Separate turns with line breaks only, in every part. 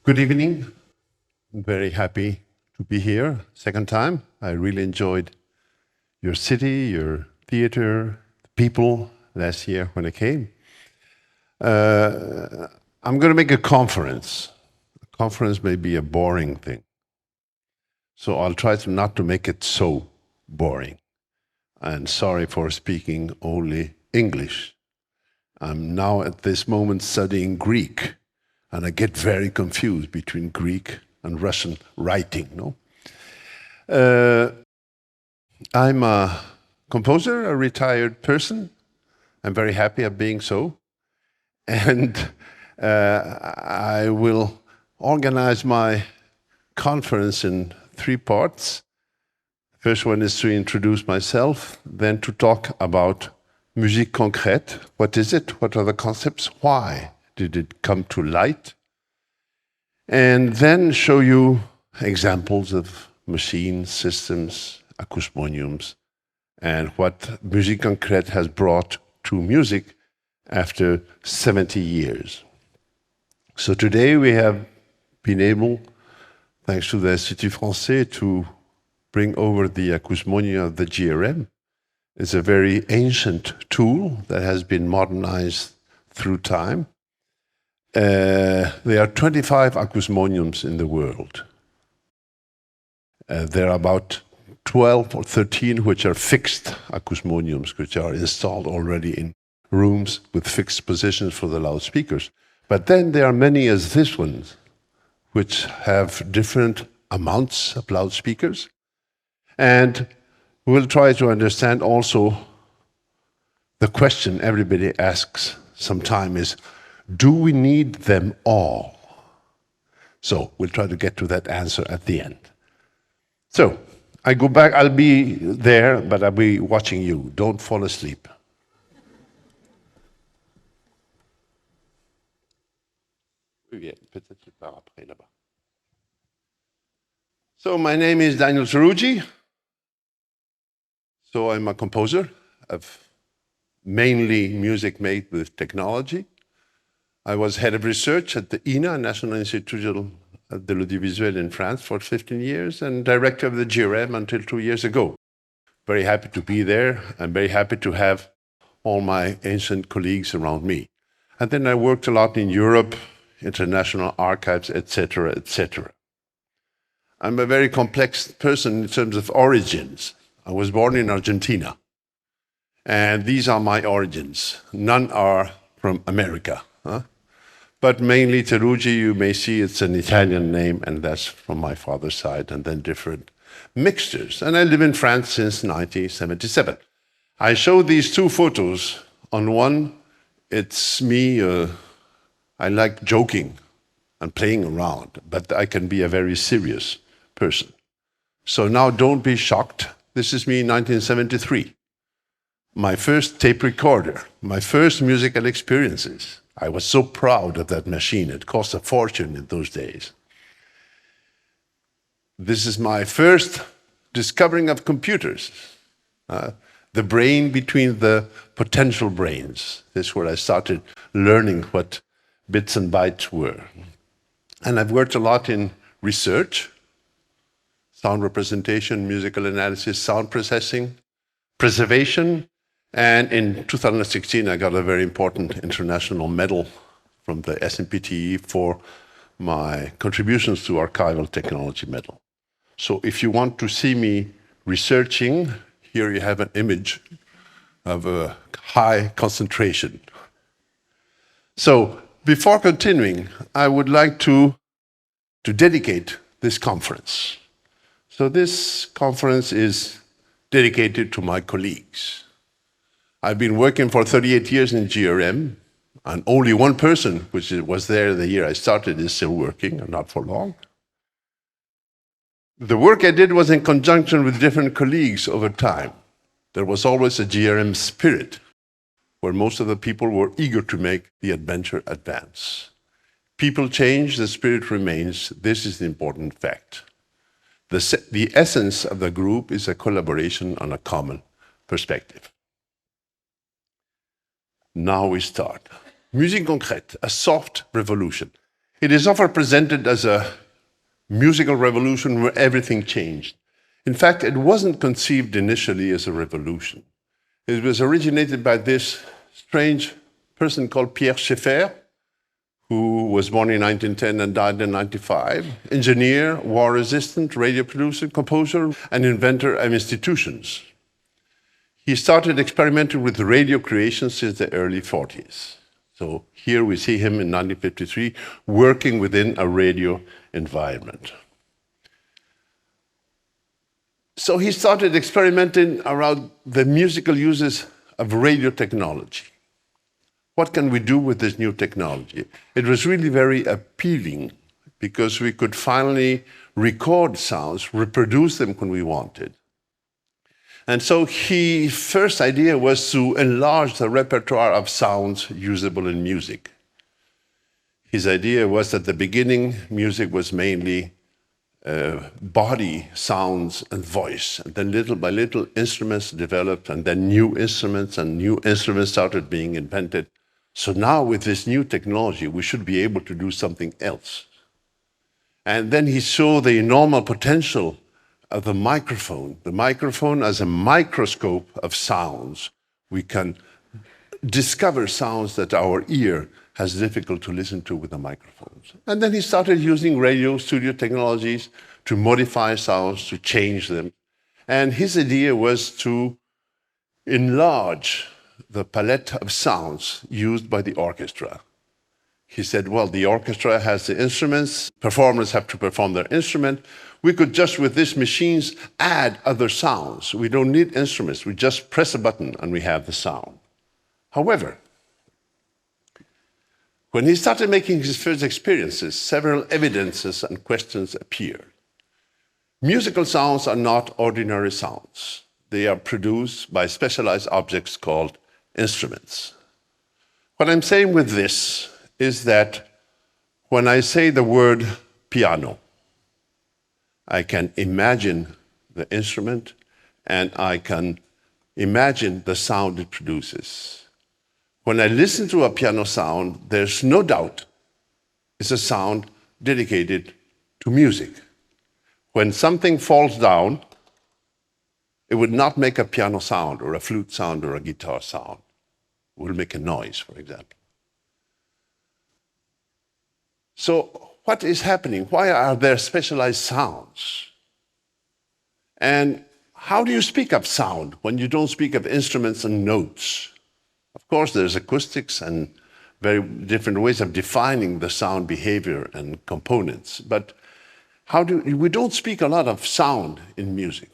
Good evening. I'm very happy to be here, second time. I really enjoyed your city, your theater, the people last year when I came. I'm going to make a conference. A conference may be a boring thing. So I'll try not to make it so boring. And sorry for speaking only English. I'm now at this moment studying Greek, and I get very confused between Greek and Russian writing. No, I'm a composer, a retired person. I'm very happy at being so, and I will organize my conference in 3 parts. First one is to introduce myself, then to talk about musique concrète. What is it? What are the concepts? Why did it come to light? And then show you examples of machines, systems, ACOUSMONIUMs, and what musique concrète has brought to music after 70 years. So today we have been able, thanks to the Institut Français, to bring over the ACOUSMONIUM of the GRM. It's a very ancient tool that has been modernized through time. There are 25 ACOUSMONIUMs in the world. There are about 12 or 13 which are fixed ACOUSMONIUMs, which are installed already in rooms with fixed positions for the loudspeakers. But then there are many as this one, which have different amounts of loudspeakers. And we'll try to understand also the question everybody asks sometime is, do we need them all? So we'll try to get to that answer at the end. So I go back, I'll be there, but I'll be watching you. Don't fall asleep. So my name is Daniel Teruggi. So I'm a composer of mainly music made with technology. I was head of research at the INA, National Institute de l'Audiovisuel in France for 15 years, and director of the GRM until 2 years ago. Very happy to be there. I'm very happy to have all my ancient colleagues around me. And then I worked a lot in Europe, international archives, etc., etc. I'm a very complex person in terms of origins. I was born in Argentina, and these are my origins. None are from America, but mainly Teruggi, you may see it's an Italian name, and that's from my father's side, and then different mixtures. And I live in France since 1977. I show these 2 photos. On one, it's me, I like joking and playing around, but I can be a very serious person. So now don't be shocked. This is me in 1973. My first tape recorder, my first musical experiences. I was so proud of that machine. It cost a fortune in those days. This is my first discovering of computers. The brain between the potential brains. This is where I started learning what bits and bytes were. And I've worked a lot in research, sound representation, musical analysis, sound processing, preservation, and in 2016 I got a very important international medal from the SMPTE for my contributions to archival technology medal. So if you want to see me researching, here you have an image of a high concentration. So before continuing, I would like to dedicate this conference. So this conference is dedicated to my colleagues. I've been working for 38 years in GRM, and only one person, which was there the year I started, is still working, and not for long. The work I did was in conjunction with different colleagues over time. There was always a GRM spirit, where most of the people were eager to make the adventure advance. People change, the spirit remains. This is the important fact. The essence of the group is a collaboration on a common perspective. Now we start. Musique concrète, a soft revolution. It is often presented as a musical revolution where everything changed. In fact, it wasn't conceived initially as a revolution. It was originated by this strange person called Pierre Schaeffer, who was born in 1910 and died in 1995, engineer, war resistant, radio producer, composer, and inventor of institutions. He started experimenting with radio creation since the early 40s. So here we see him in 1953 working within a radio environment. So he started experimenting around the musical uses of radio technology. What can we do with this new technology? It was really very appealing because we could finally record sounds, reproduce them when we wanted. And so his first idea was to enlarge the repertoire of sounds usable in music. His idea was at the beginning, music was mainly body, sounds, and voice. And then little by little, instruments developed, and then new instruments started being invented. So now with this new technology, we should be able to do something else. And then he saw the enormous potential of the microphone as a microscope of sounds. We can discover sounds that our ear has difficult to listen to with the microphones. And then he started using radio studio technologies to modify sounds, to change them. And his idea was to enlarge the palette of sounds used by the orchestra. He said, well, the orchestra has the instruments, performers have to perform their instrument. We could just, with these machines, add other sounds. We don't need instruments. We just press a button and we have the sound. However, when he started making his first experiences, several evidences and questions appeared. Musical sounds are not ordinary sounds. They are produced by specialized objects called instruments. What I'm saying with this is that when I say the word piano, I can imagine the instrument and I can imagine the sound it produces. When I listen to a piano sound, there's no doubt it's a sound dedicated to music. When something falls down, it would not make a piano sound or a flute sound or a guitar sound. It will make a noise, for example. So what is happening? Why are there specialized sounds? And how do you speak of sound when you don't speak of instruments and notes? Of course, there's acoustics and very different ways of defining the sound behavior and components. But we don't speak a lot of sound in music.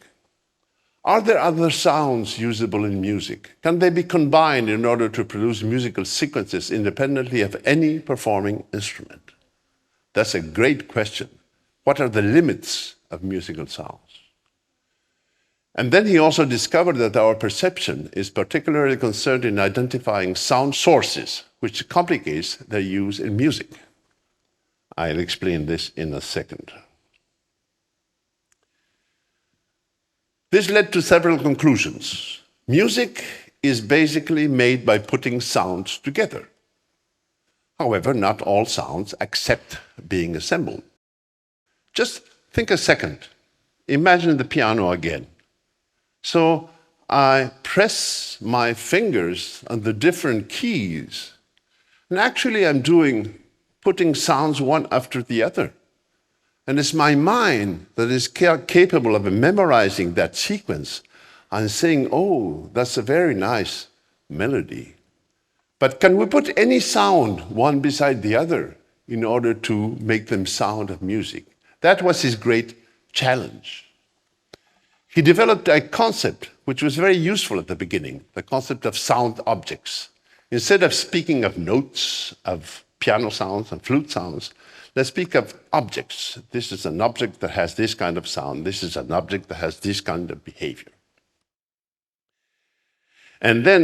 Are there other sounds usable in music? Can they be combined in order to produce musical sequences independently of any performing instrument? That's a great question. What are the limits of musical sounds? And then he also discovered that our perception is particularly concerned in identifying sound sources, which complicates their use in music. I'll explain this in a second. This led to several conclusions. Music is basically made by putting sounds together. However, not all sounds accept being assembled. Just think a second. Imagine the piano again. So I press my fingers on the different keys, and actually I'm putting sounds one after the other. And it's my mind that is capable of memorizing that sequence and saying, oh, that's a very nice melody. But can we put any sound one beside the other in order to make them sound of music? That was his great challenge. He developed a concept which was very useful at the beginning, the concept of sound objects. Instead of speaking of notes, of piano sounds and flute sounds, let's speak of objects. This is an object that has this kind of sound. This is an object that has this kind of behavior. And then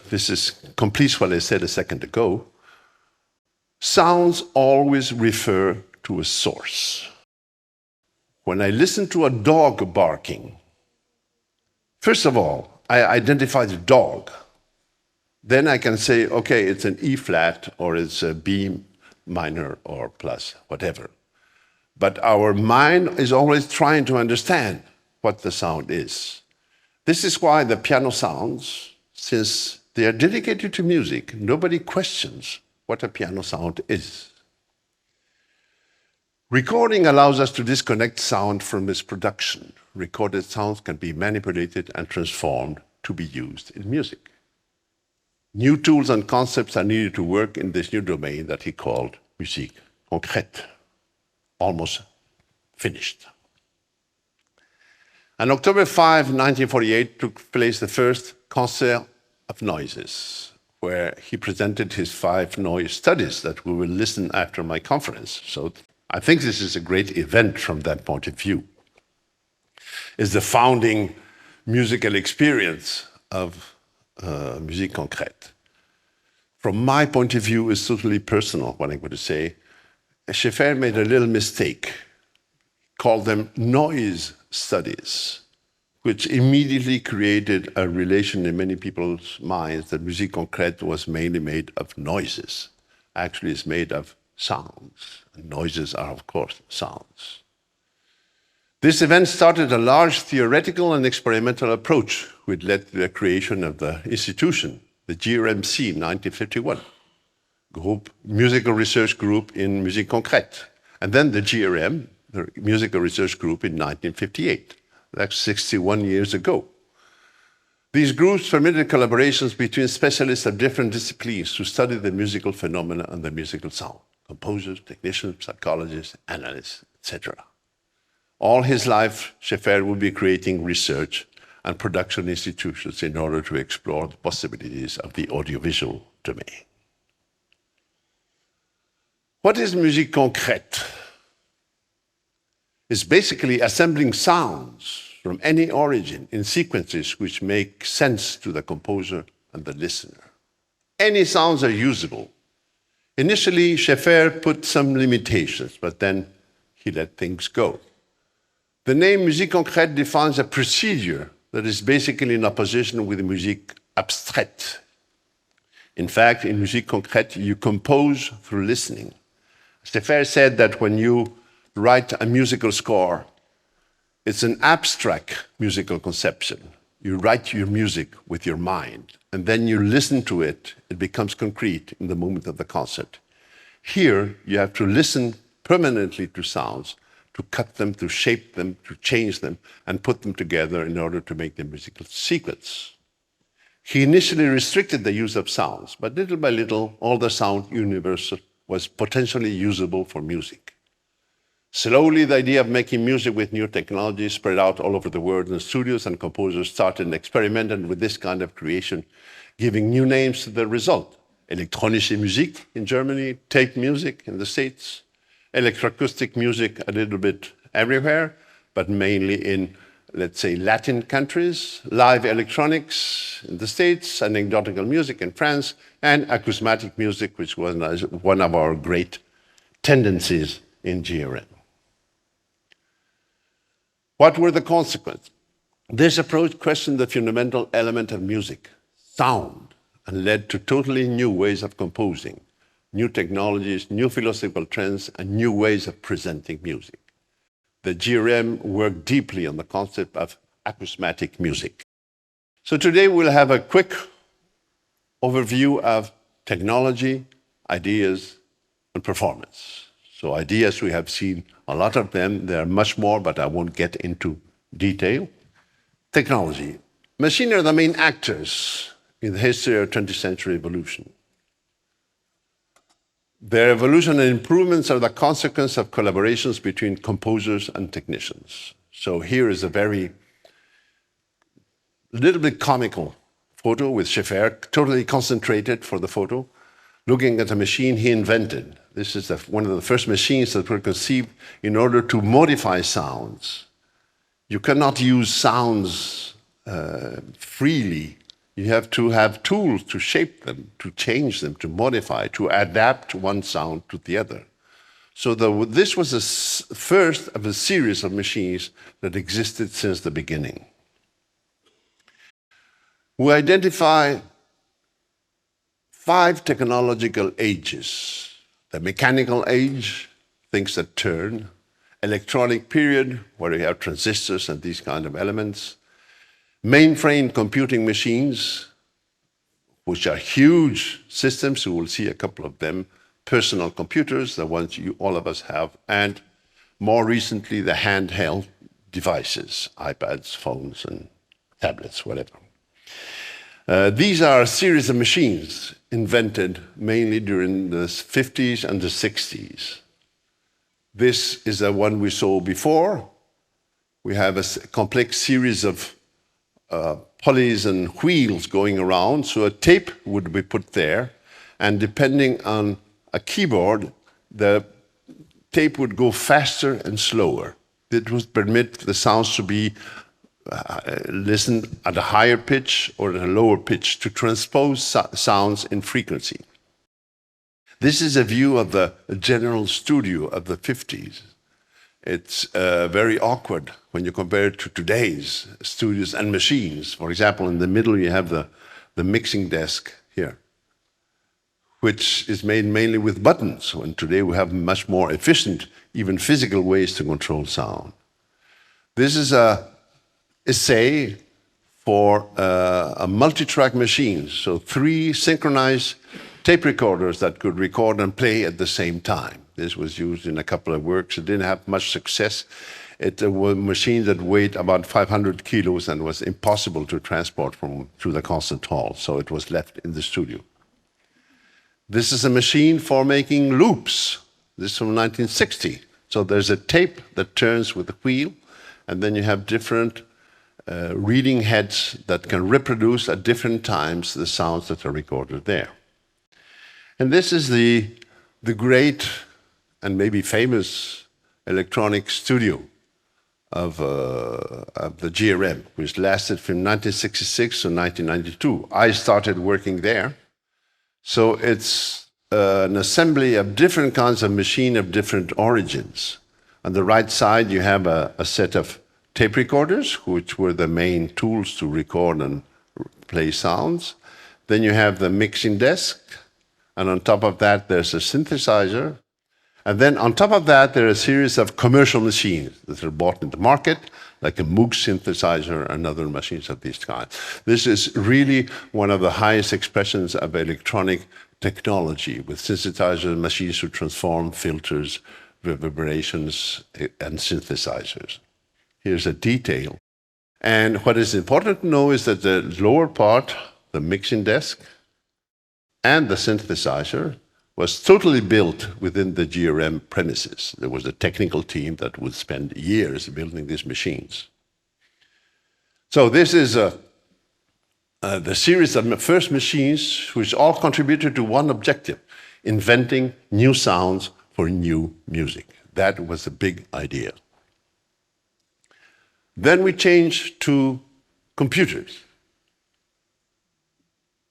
this completes what I said a second ago. Sounds always refer to a source. When I listen to a dog barking, first of all, I identify the dog. Then I can say, okay, it's an E flat or it's a B minor or plus, whatever. But our mind is always trying to understand what the sound is. This is why the piano sounds, since they are dedicated to music, nobody questions what a piano sound is. Recording allows us to disconnect sound from its production. Recorded sounds can be manipulated and transformed to be used in music. New tools and concepts are needed to work in this new domain that he called musique concrète, almost finished. On October 5, 1948, took place the first concert of noises, where he presented his 5 noise studies that we will listen after my conference. So I think this is a great event from that point of view. It's the founding musical experience of musique concrète. From my point of view, it's totally personal, what I'm going to say. Schaeffer made a little mistake, called them noise studies, which immediately created a relation in many people's minds that musique concrète was mainly made of noises. Actually, it's made of sounds. And noises are, of course, sounds. This event started a large theoretical and experimental approach, which led to the creation of the institution, the GRMC in 1951, Musical Research Group in Musique Concrète, and then the GRM, the Musical Research Group in 1958. That's 61 years ago. These groups permitted collaborations between specialists of different disciplines to study the musical phenomena and the musical sound, composers, technicians, psychologists, analysts, etc. All his life, Schaeffer will be creating research and production institutions in order to explore the possibilities of the audiovisual domain. What is musique concrète? It's basically assembling sounds from any origin in sequences which make sense to the composer and the listener. Any sounds are usable. Initially, Schaeffer put some limitations, but then he let things go. The name musique concrète defines a procedure that is basically in opposition with musique abstraite. In fact, in musique concrète, you compose through listening. Schaeffer said that when you write a musical score, it's an abstract musical conception. You write your music with your mind, and then you listen to it. It becomes concrete in the moment of the concert. Here, you have to listen permanently to sounds, to cut them, to shape them, to change them, and put them together in order to make the musical sequence. He initially restricted the use of sounds, but little by little, all the sound universe was potentially usable for music. Slowly, the idea of making music with new technology spread out all over the world, and studios and composers started experimenting with this kind of creation, giving new names to the result. Elektronische Musik in Germany, tape music in the States, electroacoustic music a little bit everywhere, but mainly in, let's say, Latin countries, live electronics in the States, anecdotal music in France, and acousmatic music, which was one of our great tendencies in GRM. What were the consequences? This approach questioned the fundamental element of music, sound, and led to totally new ways of composing, new technologies, new philosophical trends, and new ways of presenting music. The GRM worked deeply on the concept of acousmatic music. So today we'll have a quick overview of technology, ideas, and performance. So ideas, we have seen a lot of them. There are much more, but I won't get into detail. Technology. Machines are the main actors in the history of 20th century evolution. Their evolution and improvements are the consequence of collaborations between composers and technicians. So here is a little bit comical photo with Schaeffer, totally concentrated for the photo, looking at a machine he invented. This is one of the first machines that were conceived in order to modify sounds. You cannot use sounds freely. You have to have tools to shape them, to change them, to modify, to adapt one sound to the other. So this was the first of a series of machines that existed since the beginning. We identify 5 technological ages the mechanical age, things that turn, electronic period, where you have transistors and these kind of elements, mainframe computing machines, which are huge systems. You will see a couple of them, personal computers, the ones all of us have, and more recently, the handheld devices, iPads, phones, and tablets, whatever. These are a series of machines invented mainly during the 50s and the 60s. This is the one we saw before. We have a complex series of pulleys and wheels going around, so a tape would be put there, and depending on a keyboard, the tape would go faster and slower. It would permit the sounds to be listened at a higher pitch or at a lower pitch to transpose sounds in frequency. This is a view of the general studio of the 50s. It's very awkward when you compare it to today's studios and machines. For example, in the middle you have the mixing desk here, which is made mainly with buttons, when today we have much more efficient, even physical ways to control sound. This is an essay for a multi-track machine, so 3 synchronized tape recorders that could record and play at the same time. This was used in a couple of works. It didn't have much success. It was a machine that weighed about 500 kilos and was impossible to transport to the concert hall, so it was left in the studio. This is a machine for making loops. This is from 1960. So there's a tape that turns with a wheel, and then you have different reading heads that can reproduce at different times the sounds that are recorded there. And this is the great and maybe famous electronic studio of the GRM, which lasted from 1966 to 1992. I started working there. So it's an assembly of different kinds of machine of different origins. On the right side, you have a set of tape recorders, which were the main tools to record and play sounds. Then you have the mixing desk, and on top of that, there's a synthesizer. And then on top of that, there are a series of commercial machines that are bought in the market, like a Moog synthesizer and other machines of this kind. This is really one of the highest expressions of electronic technology, with synthesizer machines to transform filters, reverberations, and synthesizers. Here's a detail. And what is important to know is that the lower part, the mixing desk, and the synthesizer was totally built within the GRM premises. There was a technical team that would spend years building these machines. So this is the series of first machines which all contributed to one objective: inventing new sounds for new music. That was the big idea. Then we changed to computers.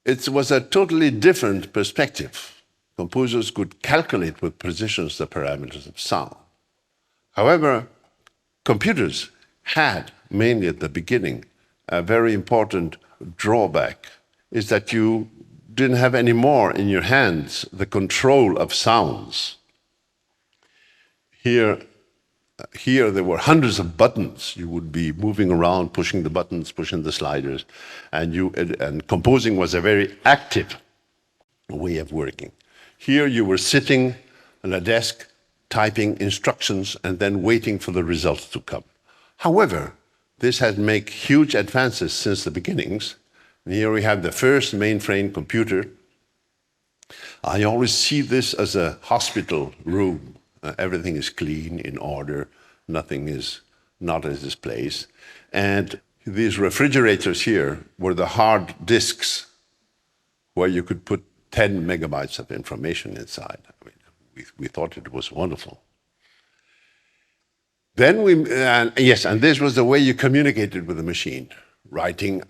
It was a totally different perspective. Composers could calculate with precision the parameters of sound. However, computers had, mainly at the beginning, a very important drawback, is that you didn't have any more in your hands the control of sounds. Here there were hundreds of buttons. You would be moving around, pushing the buttons, pushing the sliders, and composing was a very active way of working. Here you were sitting on a desk, typing instructions, and then waiting for the results to come. However, this has made huge advances since the beginnings. And here we have the first mainframe computer. I always see this as a hospital room. Everything is clean, in order, nothing is not as its place. And these refrigerators here were the hard disks where you could put 10 megabytes of information inside. I mean, we thought it was wonderful. Then and this was the way you communicated with the machine.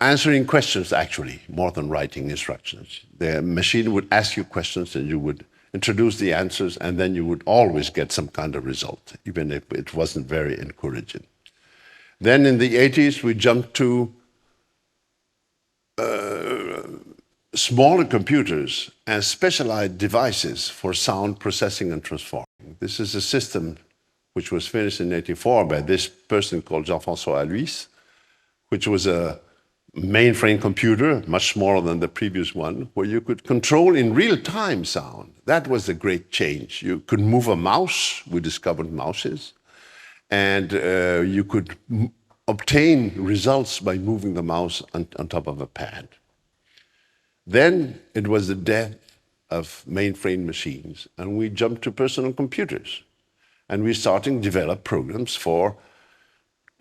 Answering questions, actually, more than writing instructions. The machine would ask you questions and you would introduce the answers, and then you would always get some kind of result, even if it wasn't very encouraging. Then in the 80s, we jumped to smaller computers and specialized devices for sound processing and transforming. This is a system which was finished in 1984 by this person called Jean-François Hélou, which was a mainframe computer, much smaller than the previous one, where you could control in real time sound. That was the great change. You could move a mouse, we discovered mouses, and you could obtain results by moving the mouse on top of a pad. Then it was the death of mainframe machines, and we jumped to personal computers. And we're starting to develop programs for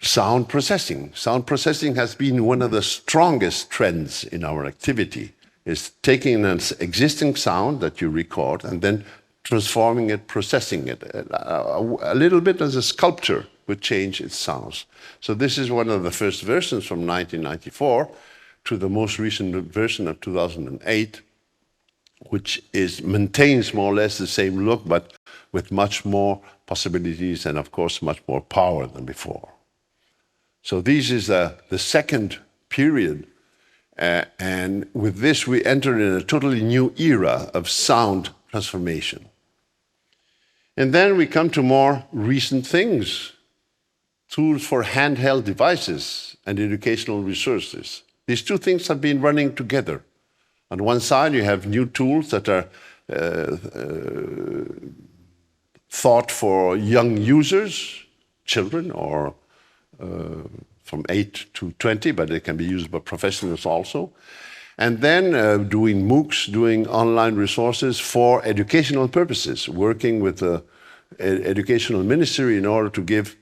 sound processing. Sound processing has been one of the strongest trends in our activity, is taking an existing sound that you record and then transforming it, processing it. A little bit as a sculpture would change its sounds. So this is one of the first versions from 1994 to the most recent version of 2008, which maintains more or less the same look, but with much more possibilities and, of course, much more power than before. So this is the second period, and with this we enter in a totally new era of sound transformation. And then we come to more recent things, tools for handheld devices and educational resources. These two things have been running together. On one side, you have new tools that are thought for young users, children, or from 8 to 20, but they can be used by professionals also. And then doing MOOCs, doing online resources for educational purposes, working with the educational ministry in order to give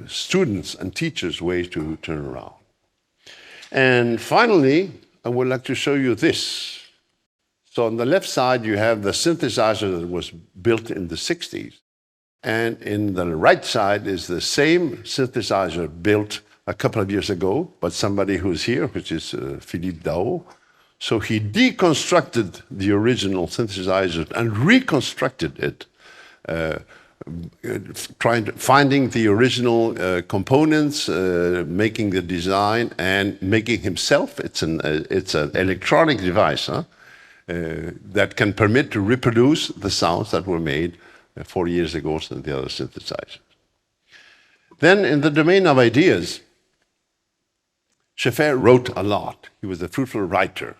students and teachers ways to turn around. And finally, I would like to show you this. So on the left side, you have the synthesizer that was built in the 60s. And in the right side is the same synthesizer built a couple of years ago, but somebody who's here, which is Philippe Dao. So he deconstructed the original synthesizer and reconstructed it, finding the original components, making the design, and making himself. It's an electronic device that can permit to reproduce the sounds that were made 40 years ago than the other synthesizers. Then in the domain of ideas, Schaeffer wrote a lot. He was a fruitful writer.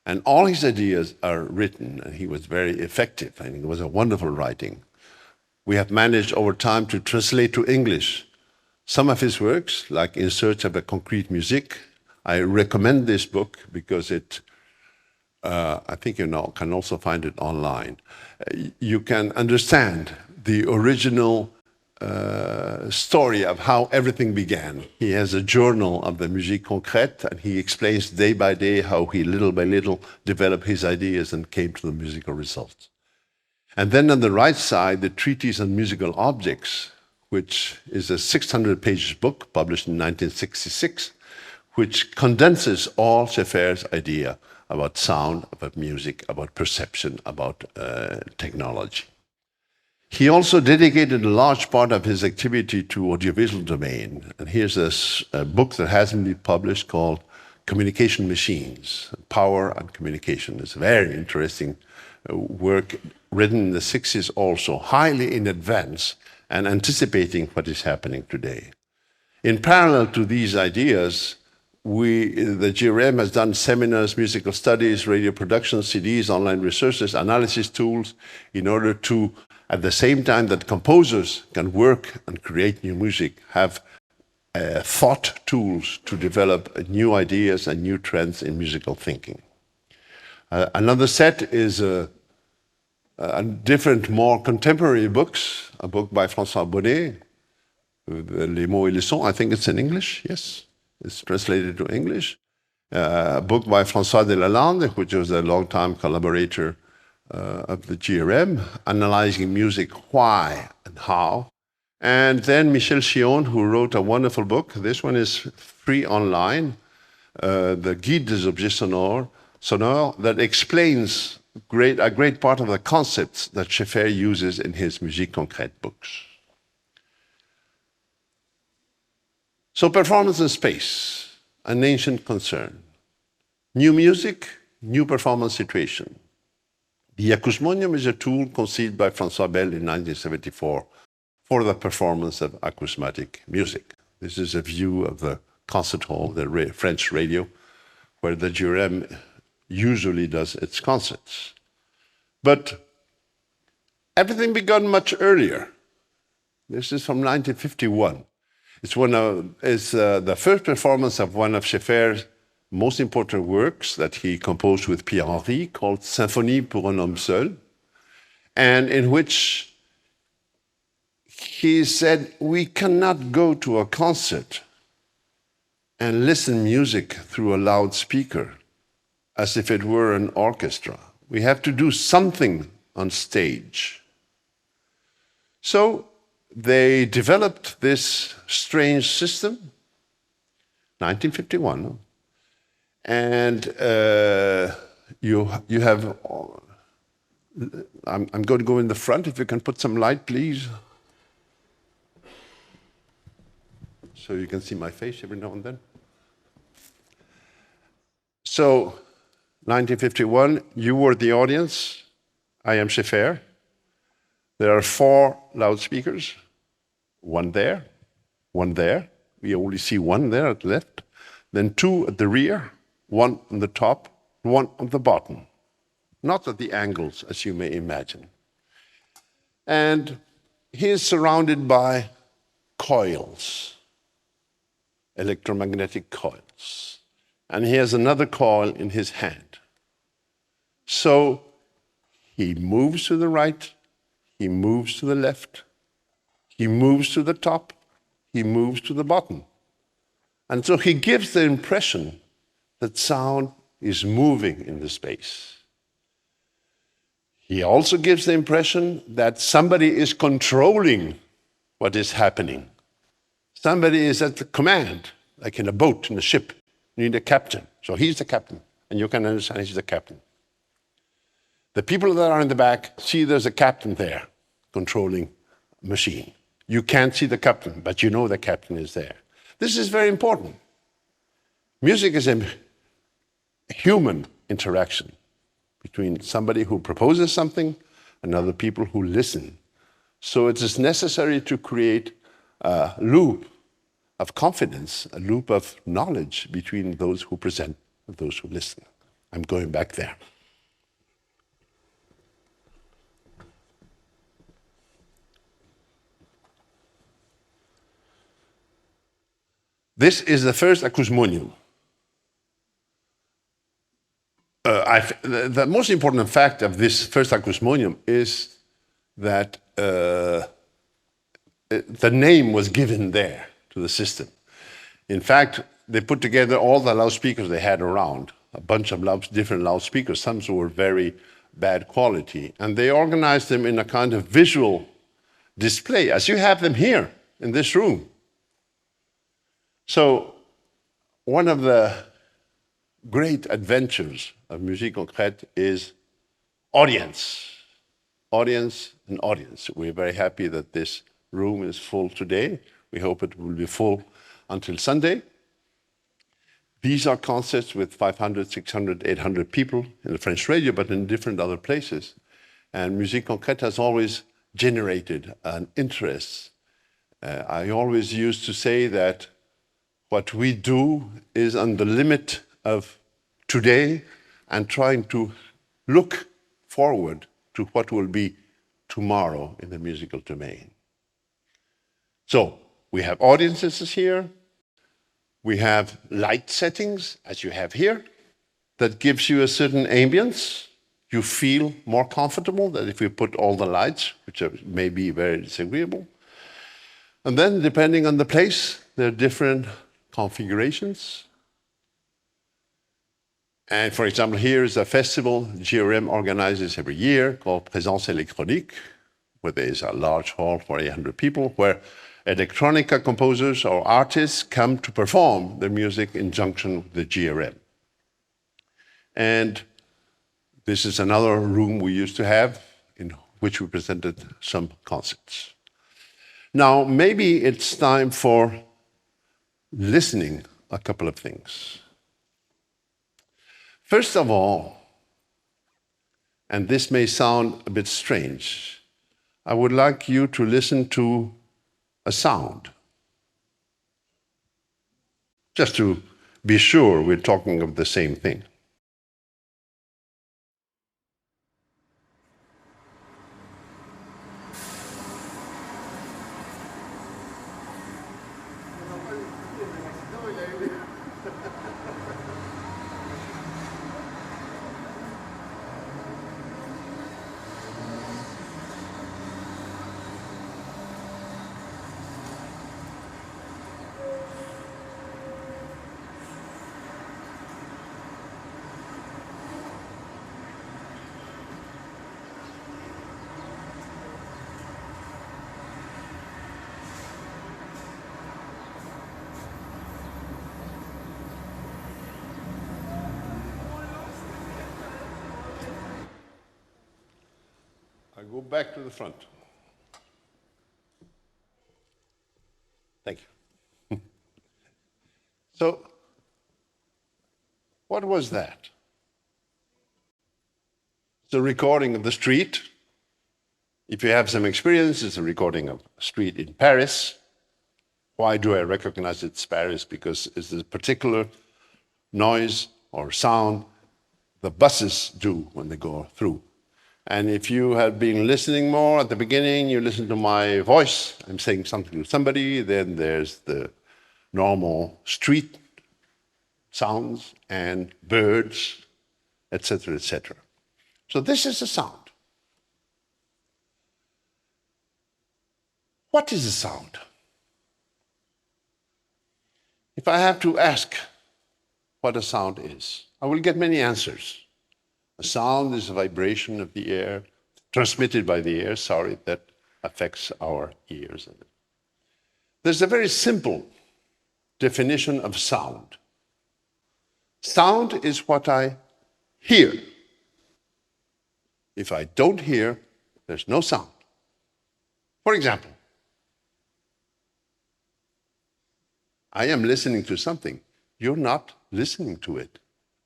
And all his ideas are written, and he was very effective, and it was a wonderful writing. We have managed over time to translate to English some of his works, like In Search of a Concrete Musique. I recommend this book because I think you can also find it online. You can understand the original story of how everything began. He has a journal of the musique concrète, and he explains day by day how he little by little developed his ideas and came to the musical results. And then on the right side, the Treatise on Musical Objects, which is a 600-page book published in 1966, which condenses all Schaeffer's idea about sound, about music, about perception, about technology. He also dedicated a large part of his activity to audiovisual domain. And here's a book that hasn't been published called Communication Machines, Power and Communication. It's a very interesting work written in the 60s also, highly in advance and anticipating what is happening today. In parallel to these ideas, the GRM has done seminars, musical studies, radio production, CDs, online resources, analysis tools, in order to, at the same time that composers can work and create new music, have thought tools to develop new ideas and new trends in musical thinking. Another set is different, more contemporary books, a book by François Bonnet, Les mots et les sons, I think it's in English, yes. It's translated to English. A book by François de Lalande, which was a long-time collaborator of the GRM, analyzing music, why and how. And then Michel Chion, who wrote a wonderful book. This one is free online, the Guide des objets sonores, that explains a great part of the concepts that Schaeffer uses in his musique concrète books. So performance in space, an ancient concern. New music, new performance situation. The ACOUSMONIUM is a tool conceived by François in 1974 for the performance of acousmatic music. This is a view of the concert hall, the French radio, where the GRM usually does its concerts. But everything began much earlier. This is from 1951. It's the first performance of one of Schaeffer's most important works that he composed with Pierre-Henry, called Symphonie pour un homme seul, and in which he said, we cannot go to a concert and listen music through a loudspeaker as if it were an orchestra. We have to do something on stage. So they developed this strange system, 1951, and you have, I'm going to go in the front, if you can put some light, please. So you can see my face every now and then. So, 1951, you were the audience, I am Schaeffer. There are 4 loudspeakers, one there, we only see one there at the left, then 2 at the rear, 1 on the top, 1 on the bottom. Not at the angles, as you may imagine. And he is surrounded by coils, electromagnetic coils. And he has another coil in his hand. So he moves to the right, he moves to the left, he moves to the top, he moves to the bottom. And so he gives the impression that sound is moving in the space. He also gives the impression that somebody is controlling what is happening. Somebody is at the command, like in a boat, in a ship. You need a captain. So he's the captain, and you can understand he's the captain. The people that are in the back see there's a captain there controlling a machine. You can't see the captain, but you know the captain is there. This is very important. Music is a human interaction between somebody who proposes something and other people who listen. So it is necessary to create a loop of confidence, a loop of knowledge between those who present and those who listen. I'm going back there. This is the first ACOUSMONIUM. The most important fact of this first ACOUSMONIUM is that the name was given there to the system. In fact, they put together all the loudspeakers they had around, a bunch of different loudspeakers, some were very bad quality, and they organized them in a kind of visual display, as you have them here in this room. So one of the great adventures of musique concrète is audience. Audience and audience. We're very happy that this room is full today. We hope it will be full until Sunday. These are concerts with 500, 600, 800 people in the French radio, but in different other places. And musique concrète has always generated an interest. I always used to say that what we do is on the limit of today and trying to look forward to what will be tomorrow in the musical domain. So we have audiences here, we have light settings, as you have here, that gives you a certain ambience. You feel more comfortable than if we put all the lights, which may be very disagreeable. And then, depending on the place, there are different configurations. And for example, here is a festival GRM organizes every year called Présence électronique, where there is a large hall for 800 people, where electronica composers or artists come to perform their music in junction with the GRM. And this is another room we used to have in which we presented some concerts. Now, maybe it's time for listening a couple of things. First of all, and this may sound a bit strange, I would like you to listen to a sound, just to be sure we're talking of the same thing. I go back to the front. Thank you. So, what was that? It's a recording of the street. If you have some experience, it's a recording of a street in Paris. Why do I recognize it's Paris? Because it's a particular noise or sound the buses do when they go through. And if you have been listening more at the beginning, you listen to my voice, I'm saying something to somebody, then there's the normal street sounds and birds, etc., etc. So this is a sound. What is a sound? If I have to ask what a sound is, I will get many answers. A sound is a vibration of the air, transmitted by the air, that affects our ears. There's a very simple definition of sound. Sound is what I hear. If I don't hear, there's no sound. For example, I am listening to something. You're not listening to it.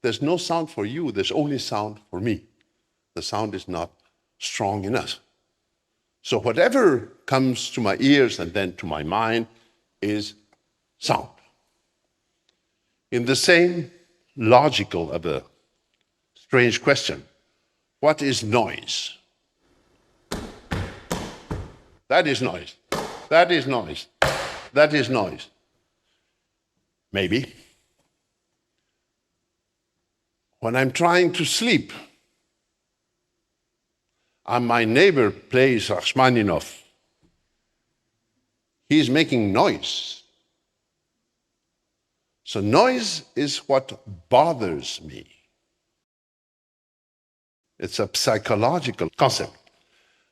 There's no sound for you, there's only sound for me. The sound is not strong enough. So whatever comes to my ears and then to my mind is sound. In the same logical of a strange question, what is noise? That is noise. That is noise. That is noise. Maybe. When I'm trying to sleep, and my neighbor plays Rachmaninoff, he's making noise. So noise is what bothers me. It's a psychological concept.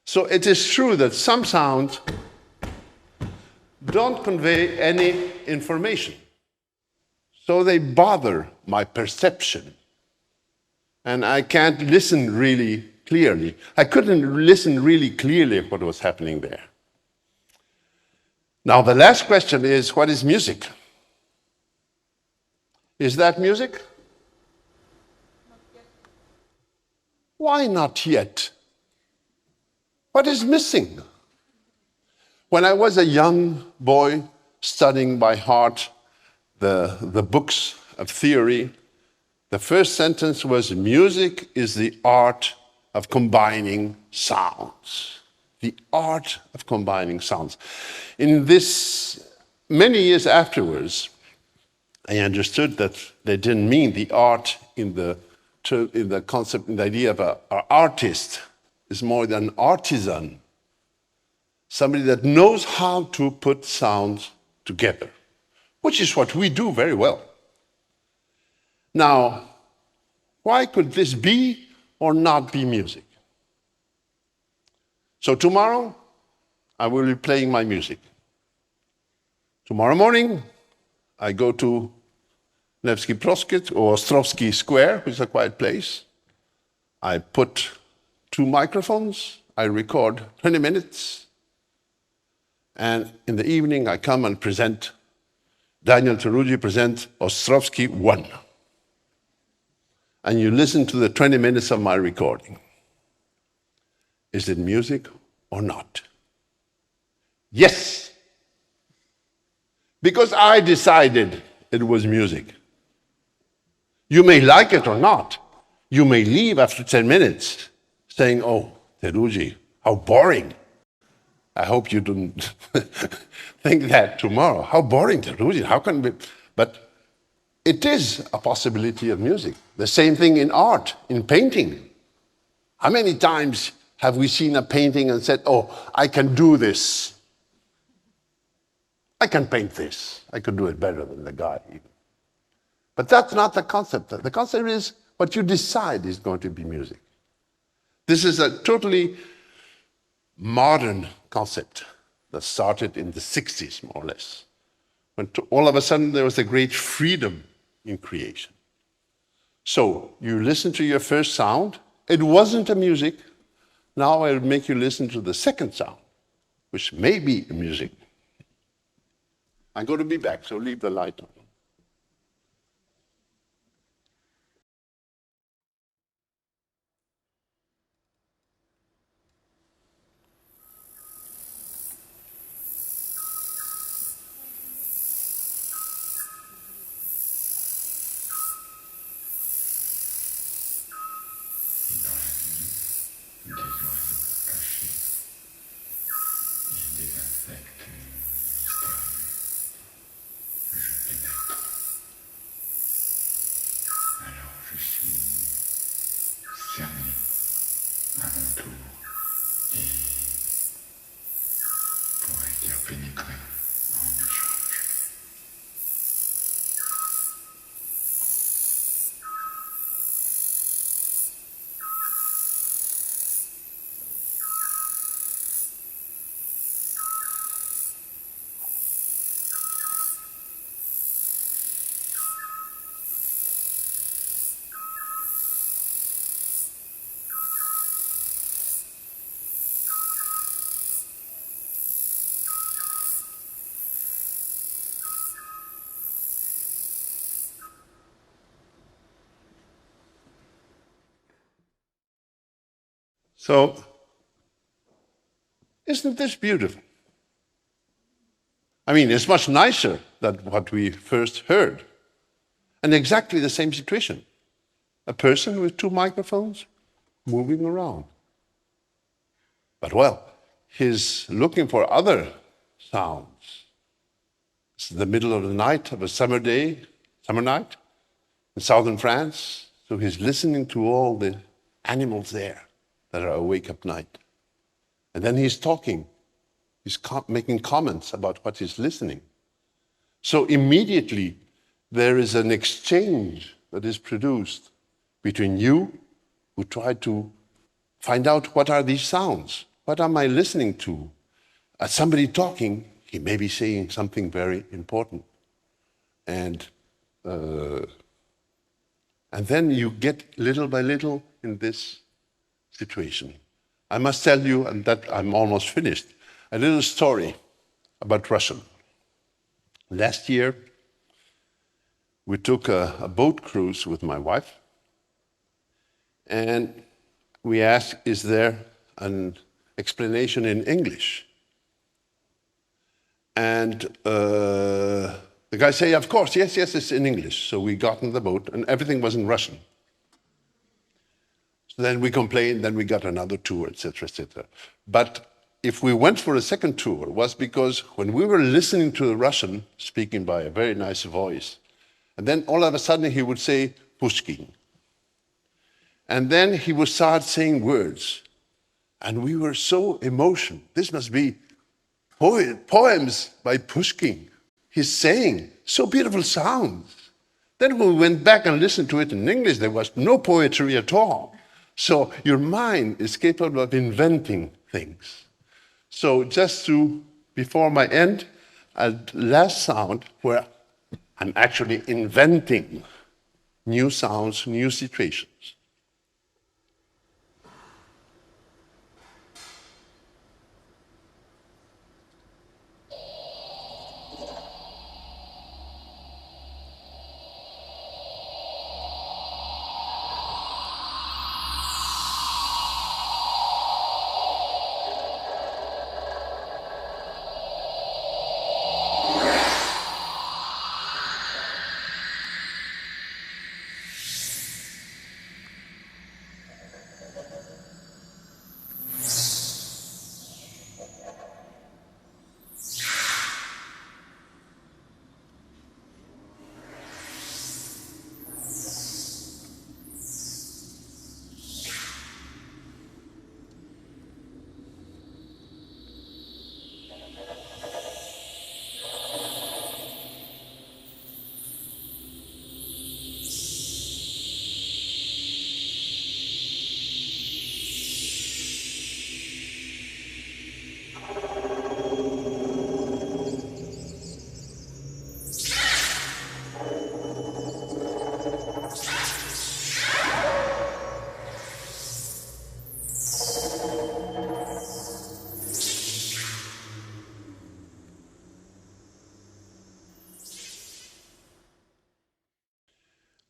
So it is true that some sounds don't convey any information. So they bother my perception. And I can't listen really clearly. I couldn't listen really clearly what was happening there. Now, the last question is, what is music? Is that music?
Not yet.
Why not yet? What is missing? When I was a young boy studying by heart the books of theory, the first sentence was, music is the art of combining sounds. The art of combining sounds. In this, many years afterwards, I understood that they didn't mean the art in the concept, in the idea of an artist. Is more than an artisan. Somebody that knows how to put sounds together, which is what we do very well. Now, why could this be or not be music? So tomorrow, I will be playing my music. Tomorrow morning, I go to Nevsky Prospekt or Ostrovsky Square, which is a quiet place. I put 2 microphones, I record 20 minutes, and in the evening I come and present, Daniel Teruggi presents Ostrovsky 1. and you listen to the 20 minutes of my recording. Is it music or not? Yes, because I decided it was music. You may like it or not. You may leave after 10 minutes saying, oh, Teruggi, how boring. I hope you don't think that tomorrow. How boring, Teruggi, how can we? But it is a possibility of music. The same thing in art, in painting. How many times have we seen a painting and said, oh, I can do this. I can paint this. I could do it better than the guy even. But that's not the concept. The concept is what you decide is going to be music. This is a totally modern concept that started in the 60s, more or less, when all of a sudden there was a great freedom in creation. So you listen to your first sound. It wasn't a music. Now I'll make you listen to the second sound, which may be a music. I'm going to be back, so leave the light on. So, isn't this beautiful? I mean, it's much nicer than what we first heard. And exactly the same situation. A person with two microphones moving around. But well, he's looking for other sounds. It's the middle of the night of a summer day, summer night, in southern France. So he's listening to all the animals there that are awake at night. And then he's talking. He's making comments about what he's listening. So immediately there is an exchange that is produced between you, who try to find out what are these sounds? What am I listening to? As somebody talking, he may be saying something very important. And then you get little by little in this situation. I must tell you, and that I'm almost finished, a little story about Russian. Last year, we took a boat cruise with my wife, and we asked, is there an explanation in English? And the guy said, of course, yes, it's in English. So we got in the boat, and everything was in Russian. So then we complained, then we got another tour, etc., etc. But if we went for a second tour, it was because when we were listening to the Russian, speaking by a very nice voice, and then all of a sudden he would say, Pushkin. And then he would start saying words. And we were so emotional. This must be poems by Pushkin. He's saying so beautiful sounds. Then when we went back and listened to it in English, there was no poetry at all. So your mind is capable of inventing things. So just to, before my end, a last sound where I'm actually inventing new sounds, new situations.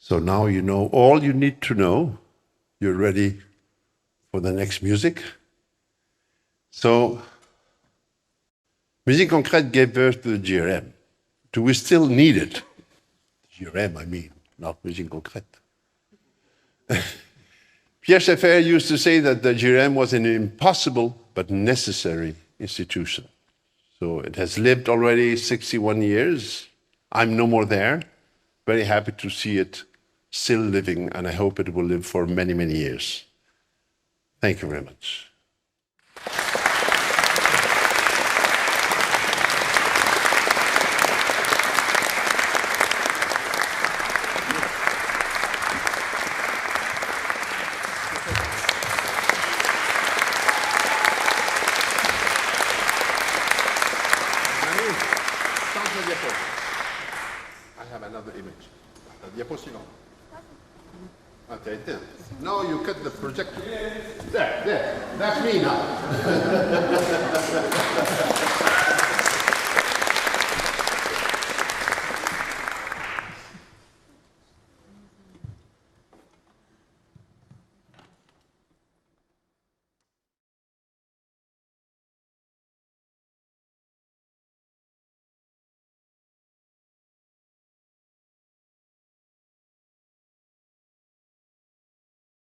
So now you know all you need to know. You're ready for the next music. So, musique concrète gave birth to the GRM. Do we still need it? GRM, I mean, not musique concrète. Pierre Schaeffer used to say that the GRM was an impossible but necessary institution. So it has lived already 61 years. I'm no more there. Very happy to see it still living, and I hope it will live for many, many years. Thank you very much. I have another image. La diapo suivante. Ah, t'as éteint. No, you cut the projector. There. That's me now.